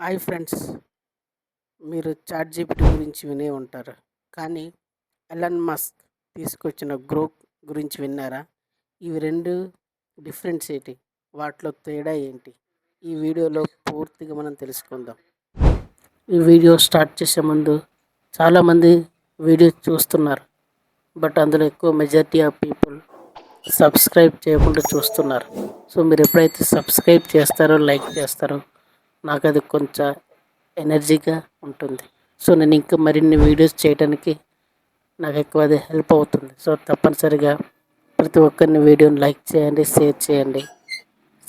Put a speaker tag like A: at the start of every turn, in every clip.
A: Hi friends, మీరు chat GPT గురించి వినే ఉంటారు. కానీ ఎలన్ మస్క్ తీసుకొచ్చిన గ్రోక్ గురించి విన్నారా? ఇవి రెండు డిఫరెన్స్ ఏంటి? వాటిలో తేడా ఏంటి? ఈ వీడియోలో పూర్తిగా మనం తెలుసుకుందాం. ఈ వీడియో స్టార్ట్ చేసే ముందు చాలామంది వీడియో చూస్తున్నారు, బట్ అందులో ఎక్కువ మెజారిటీ ఆఫ్ పీపుల్ సబ్స్క్రైబ్ చేయకుండా చూస్తున్నారు. సో మీరు ఎప్పుడైతే సబ్స్క్రైబ్ చేస్తారో, లైక్ చేస్తారో, నాకు అది కొంచెం ఎనర్జీగా ఉంటుంది. సో నేను ఇంకా మరిన్ని వీడియోస్ చేయడానికి నాకు ఎక్కువ అది హెల్ప్ అవుతుంది. సో తప్పనిసరిగా ప్రతి ఒక్కరిని వీడియోని లైక్ చేయండి, షేర్ చేయండి,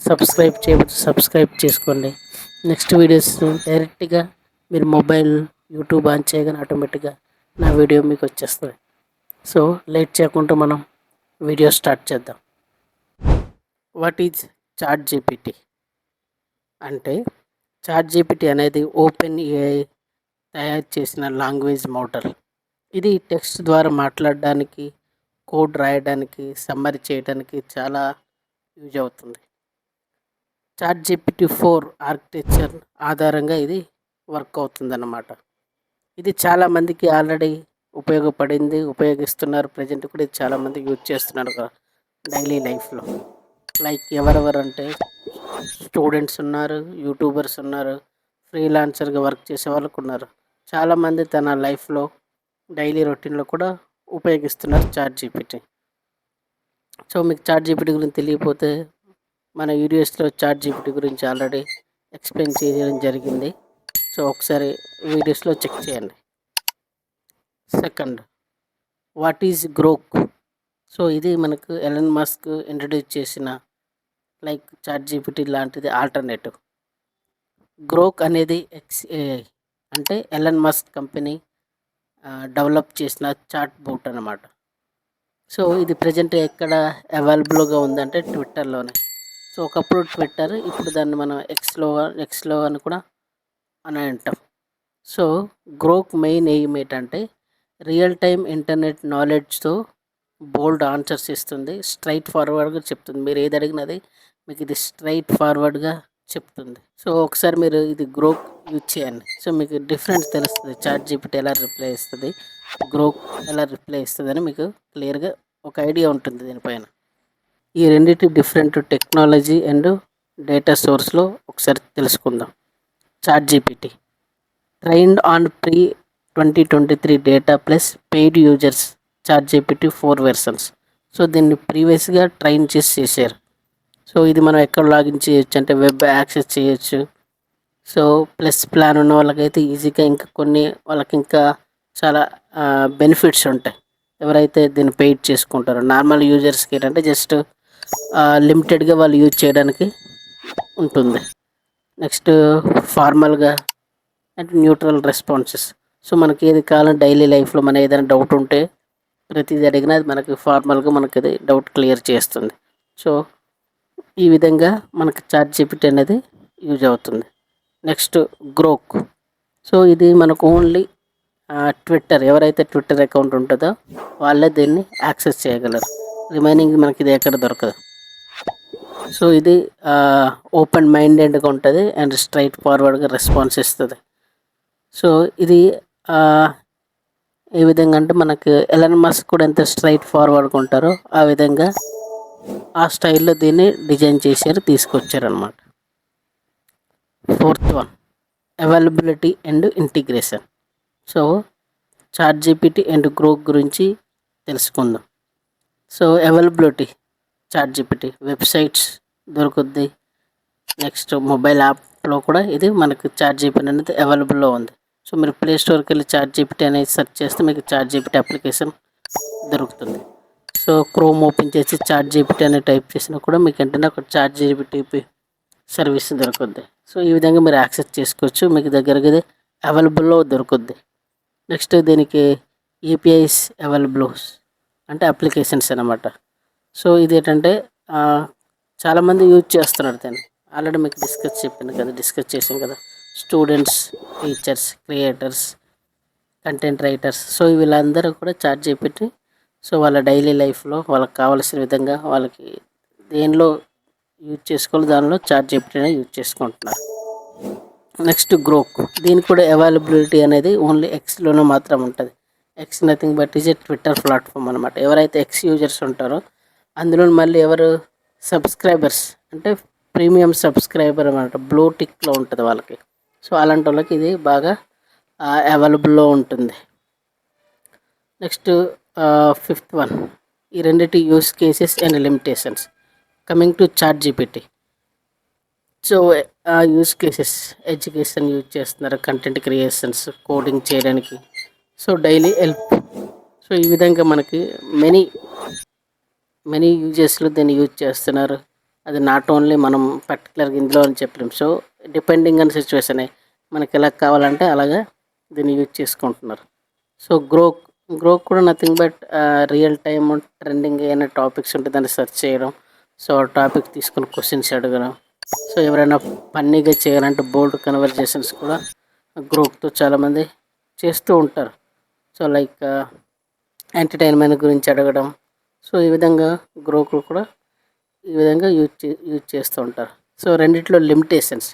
A: సబ్స్క్రైబ్ చేయవచ్చు సబ్స్క్రైబ్ చేసుకోండి. నెక్స్ట్ వీడియోస్ డైరెక్ట్గా మీరు మొబైల్ యూట్యూబ్ ఆన్ చేయగానే ఆటోమేటిక్గా నా వీడియో మీకు వచ్చేస్తుంది. సో లేట్ చేయకుండా మనం వీడియో స్టార్ట్ చేద్దాం. వాట్ ఈజ్ చాట్ జీపీటీ అంటే, చాట్ జీపీటీ అనేది ఓపెన్ ఏఐ తయారు చేసిన లాంగ్వేజ్ మోడల్. ఇది టెక్స్ట్ ద్వారా మాట్లాడడానికి, కోడ్ రాయడానికి, సమ్మరీ చేయడానికి చాలా యూజ్ అవుతుంది. చాట్ జీపీటీ 4 ఆర్కిటెక్చర్ ఆధారంగా ఇది వర్క్ అవుతుందన్నమాట. ఇది చాలామందికి ఆల్రెడీ ఉపయోగపడింది, ఉపయోగిస్తున్నారు. ప్రజెంట్ కూడా ఇది చాలామంది యూజ్ చేస్తున్నారు డైలీ లైఫ్లో. లైక్ ఎవరెవరంటే స్టూడెంట్స్ ఉన్నారు, యూట్యూబర్స్ ఉన్నారు, ఫ్రీలాన్సర్గా వర్క్ చేసే వాళ్ళకు ఉన్నారు. చాలామంది తన లైఫ్లో డైలీ రొటీన్లో కూడా ఉపయోగిస్తున్నారు చాట్ జీపీటీ. సో మీకు చాట్ జీపీటీ గురించి తెలియకపోతే మన వీడియోస్లో చాట్ జీపీటీ గురించి ఆల్రెడీ ఎక్స్ప్లెయిన్ చేయడం జరిగింది. సో ఒకసారి వీడియోస్లో చెక్ చేయండి. Second, what is Grok? So ఇది మనకు ఎలన్ మస్క్ ఇంట్రడ్యూస్ చేసిన లైక్ చాట్ జీపీటీ లాంటిది ఆల్టర్నేటివ్. గ్రోక్ అనేది XAI అంటే ఎలన్ మస్క్ కంపెనీ డెవలప్ చేసిన చాట్ బోట్ అన్నమాట. సో ఇది ప్రజెంట్ ఎక్కడ అవైలబుల్గా ఉందంటే ట్విట్టర్లోనే. సో ఒకప్పుడు ట్విట్టర్, ఇప్పుడు దాన్ని మనం ఎక్స్లో అని కూడా అని అంటాం. సో గ్రోక్ మెయిన్ ఎయిమ్ ఏంటంటే రియల్ టైం ఇంటర్నెట్ నాలెడ్జ్తో బోల్డ్ ఆన్సర్స్ ఇస్తుంది, స్ట్రైట్ ఫార్వర్డ్గా చెప్తుంది. మీరు ఏది అడిగినది మీకు ఇది స్ట్రైట్ ఫార్వర్డ్గా చెప్తుంది. సో ఒకసారి మీరు ఇది గ్రోక్ యూజ్ చేయండి. సో మీకు డిఫరెన్స్ తెలుస్తుంది. చాట్ జీపీటీ ఎలా రిప్లై ఇస్తుంది, గ్రోక్ ఎలా రిప్లై ఇస్తుంది అని మీకు క్లియర్గా ఒక ఐడియా ఉంటుంది దీనిపైన. ఈ రెండింటి డిఫరెంట్ టెక్నాలజీ అండ్ డేటా సోర్స్లో ఒకసారి తెలుసుకుందాం. ChatGPT trained on pre 2023 data plus paid users. ChatGPT 4 versions. So దీన్ని ప్రీవియస్గా ట్రైన్ చేశారు. సో ఇది మనం ఎక్కడ లాగిన్ చేయొచ్చు అంటే వెబ్ యాక్సెస్ చేయొచ్చు. సో ప్లస్ ప్లాన్ ఉన్న వాళ్ళకైతే ఈజీగా ఇంకా కొన్ని వాళ్ళకి ఇంకా చాలా బెనిఫిట్స్ ఉంటాయి. ఎవరైతే దీన్ని పెయిడ్ చేసుకుంటారో, నార్మల్ యూజర్స్కి ఏంటంటే జస్ట్ లిమిటెడ్గా వాళ్ళు యూజ్ చేయడానికి ఉంటుంది. నెక్స్ట్ ఫార్మల్గా అండ్ న్యూట్రల్ రెస్పాన్సెస్. సో మనకి ఏది కావాలంటే డైలీ లైఫ్లో మన ఏదైనా డౌట్ ఉంటే ప్రతిదీ అడిగినా అది మనకి ఫార్మల్గా మనకి అది డౌట్ క్లియర్ చేస్తుంది. సో ఈ విధంగా మనకి చాట్ జీపీటీ అనేది యూజ్ అవుతుంది. Next Grok. సో ఇది మనకు ఓన్లీ ట్విట్టర్, ఎవరైతే ట్విట్టర్ అకౌంట్ ఉంటుందో వాళ్ళే దీన్ని యాక్సెస్ చేయగలరు. రిమైనింగ్ మనకి ఇది ఎక్కడ దొరకదు. సో ఇది ఓపెన్ మైండెడ్గా ఉంటుంది అండ్ స్ట్రైట్ ఫార్వర్డ్గా రెస్పాన్స్ ఇస్తుంది. సో ఇది ఏ విధంగా అంటే మనకు ఎలన్ మస్క్ కూడా ఎంత స్ట్రైట్ ఫార్వర్డ్గా ఉంటారో ఆ విధంగా ఆ స్టైల్లో దీన్ని డిజైన్ చేశారు, తీసుకొచ్చారు అనమాట. Fourth one, availability and integration. So chat GPT and Grok గురించి తెలుసుకుందాం. So availability, chat GPT websites దొరుకుద్ది. నెక్స్ట్ మొబైల్ యాప్లో కూడా ఇది మనకు చాట్ జీపీటీ అనేది అవైలబుల్లో ఉంది. సో మీరు ప్లే స్టోర్కి వెళ్ళి చాట్ జీపీటీ అనేది సెర్చ్ చేస్తే మీకు చాట్ జీపీటీ అప్లికేషన్ దొరుకుతుంది. సో క్రోమ్ ఓపెన్ చేసి చాట్ జీపీటీ అని టైప్ చేసినా కూడా మీకు వెంటనే ఒక చాట్ జీపీటీ సర్వీస్ దొరుకుద్ది. సో ఈ విధంగా మీరు యాక్సెస్ చేసుకోవచ్చు, మీకు దగ్గరగా ఇది అవైలబుల్లో దొరుకుద్ది. నెక్స్ట్ దీనికి ఏపీఐస్ అవైలబుల్ అంటే అప్లికేషన్స్ అన్నమాట. సో ఇది ఏంటంటే చాలామంది యూజ్ చేస్తున్నారు దాన్ని. ఆల్రెడీ మీకు డిస్కస్ చేసాం కదా. Students, teachers, creators, content writers, so వీళ్ళందరూ కూడా చాట్ జీపీటీ సో వాళ్ళ డైలీ లైఫ్లో వాళ్ళకి కావాల్సిన విధంగా వాళ్ళకి దేనిలో యూజ్ చేసుకోవాలి దానిలో చాట్ జీపీటీనే యూజ్ చేసుకుంటున్నారు. నెక్స్ట్ గ్రోక్, దీనికి కూడా అవైలబిలిటీ అనేది ఓన్లీ ఎక్స్లోనే మాత్రం ఉంటుంది. X nothing but is a Twitter platform అనమాట. ఎవరైతే ఎక్స్ యూజర్స్ ఉంటారో అందులో మళ్ళీ ఎవరు సబ్స్క్రైబర్స్ అంటే ప్రీమియం సబ్స్క్రైబర్ అనమాట, బ్లూ టిక్లో ఉంటుంది వాళ్ళకి. సో అలాంటి వాళ్ళకి ఇది బాగా అవైలబుల్లో ఉంటుంది. నెక్స్ట్ ఫిఫ్త్ వన్, ఈ రెండిటి use cases and limitations. Coming to ChatGPT. So use cases, education use చేస్తున్నారు, కంటెంట్ క్రియేషన్స్, కోడింగ్ చేయడానికి, సో డైలీ హెల్ప్. సో ఈ విధంగా మనకి మెనీ యూజెస్లో దీన్ని యూజ్ చేస్తున్నారు. అది నాట్ ఓన్లీ మనం పర్టికులర్గా ఇందులో అని చెప్పలేం. సో డిపెండింగ్ ఆన్ సిచ్యువేషన్ మనకి ఎలా కావాలంటే అలాగా దీన్ని యూజ్ చేసుకుంటున్నారు. సో గ్రోక్ కూడా nothing but real time trending ఏమైనా టాపిక్స్ ఉంటే దాన్ని సెర్చ్ చేయడం, సో ఆ టాపిక్ తీసుకుని క్వశ్చన్స్ అడగడం, సో ఎవరైనా ఫన్నీగా చేయాలంటే బోల్డ్ కన్వర్జేషన్స్ కూడా గ్రోక్తో చాలామంది చేస్తూ ఉంటారు. సో లైక్ ఎంటర్టైన్మెంట్ గురించి అడగడం, సో ఈ విధంగా గ్రోక్ కూడా ఈ విధంగా యూజ్ చేస్తూ ఉంటారు. సో రెండిట్లో లిమిటేషన్స్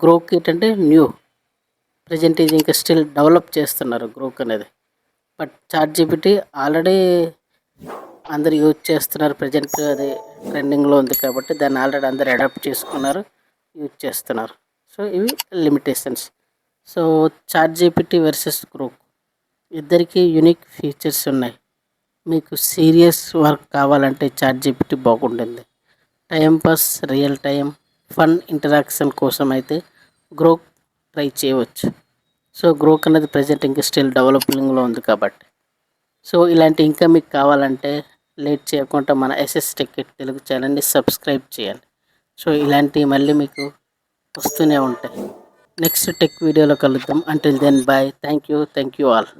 A: గ్రోక్ ఏంటంటే న్యూ, ప్రజెంట్ ఇది ఇంకా స్టిల్ డెవలప్ చేస్తున్నారు గ్రోక్ అనేది. బట్ చాట్ జీపీటీ ఆల్రెడీ అందరు యూజ్ చేస్తున్నారు, ప్రజెంట్ అది ట్రెండింగ్లో ఉంది కాబట్టి దాన్ని ఆల్రెడీ అందరు అడాప్ట్ చేసుకున్నారు, యూజ్ చేస్తున్నారు. సో ఇవి limitations. So chat GPT versus Grok ఇద్దరికి యూనిక్ ఫీచర్స్ ఉన్నాయి. మీకు సీరియస్ వర్క్ కావాలంటే చాట్ జీపీటీ బాగుంటుంది. Timepass, real time, fun interaction కోసం అయితే గ్రోక్ ట్రై చేయవచ్చు. సో గ్రోక్ అనేది ప్రజెంట్ ఇంకా స్టిల్ డెవలపింగ్లో ఉంది కాబట్టి. సో ఇలాంటి ఇంకా మీకు కావాలంటే లేట్ చేయకుండా మన ఎస్ఎస్ టెక్ తెలుగు ఛానల్ని సబ్స్క్రైబ్ చేయండి. సో ఇలాంటివి మళ్ళీ మీకు వస్తూనే ఉంటాయి. నెక్స్ట్ టెక్ వీడియోలో కలుద్దాం. Until then bye. Thank you all.